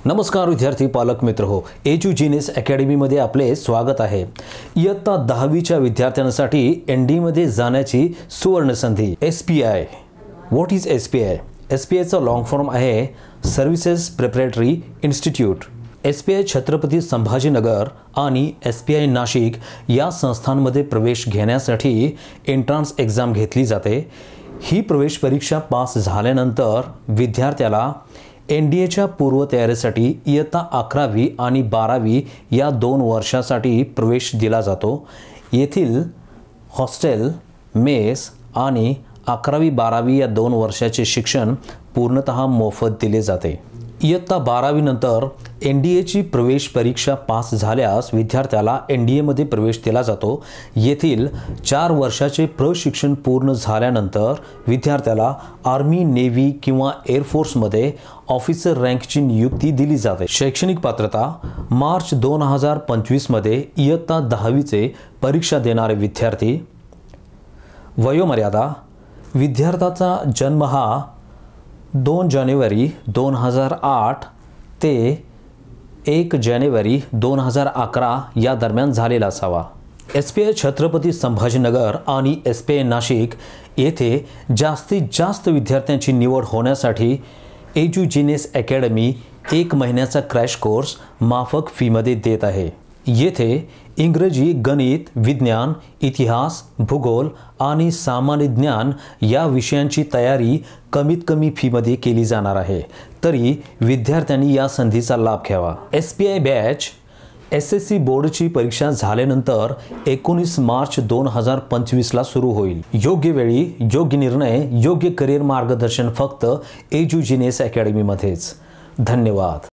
नमस्कार विद्यार्थी पालक मित्र हो, एज्युजीनियस अकॅडमीमध्ये आपले स्वागत आहे। इयत्ता 10वीच्या विद्यार्थ्यांसाठी एनडी जाण्याची सुवर्ण संधी। SPI, what is SPI? एसपीआयचा लॉंग फॉर्म आहे services preparatory institute. SPI Chhatrapati Sambhajinagar आणि एसपीआय नाशिक या संस्थांमध्ये प्रवेश घेण्यासाठी एंट्रन्स एक्झाम घेतली जाते। ही प्रवेश परीक्षा पास झाल्यानंतर विद्यार्थ्याला एनडीएच्या पूर्वतयारीसाठी इयत्ता 11वी आणि 12वी या 2 वर्षासाठी प्रवेश दिला जातो। येथील हॉस्टेल, मेस आणि 11वी 12वी या 2 वर्षाचे शिक्षण पूर्णतः मोफत दिले जाते। इयत्ता 12वी नंतर एनडीएची प्रवेश परीक्षा पास झाल्यास विद्यार्थ्याला एनडीएमध्ये प्रवेश दिला जातो। येथील 4 वर्षाचे प्रशिक्षण पूर्ण झाल्यानंतर विद्यार्थ्याला आर्मी, नेव्ही किंवा एअरफोर्समध्ये ऑफिसर रँकची नियुक्ती दिली जाते। शैक्षणिक पात्रता: मार्च 2025 मध्ये इयत्ता 10वीचे परीक्षा देणारे विद्यार्थी। वयोमर्यादा: विद्यार्थ्याचा जन्म हा 2 जानेवारी 2008 ते 1 जानेवारी 2011 या दरम्यान झालेला असावा। एसपीआय छत्रपती संभाजीनगर आणि एसपीआय नाशिक येथे जास्तीत जास्त विद्यार्थ्यांची निवड होण्यासाठी एज्युजीनियस अकॅडमी 1 महिन्याचा क्रॅश कोर्स माफक फीमध्ये देत आहे। येथे इंग्रजी, गणित, विज्ञान, इतिहास, भूगोल आणि सामान्य ज्ञान या विषयांची तयारी कमीत कमी फीमध्ये केली जाणार आहे। तरी विद्यार्थ्यांनी या संधीचा लाभ घ्यावा। एसपीआय बॅच एसएससी बोर्डची परीक्षा झाल्यानंतर 19 मार्च 2025 ला सुरू होईल। योग्य वेळी योग्य निर्णय, योग्य करिअर मार्गदर्शन फक्त एज्युजीनियस अकॅडमीमध्येच। धन्यवाद।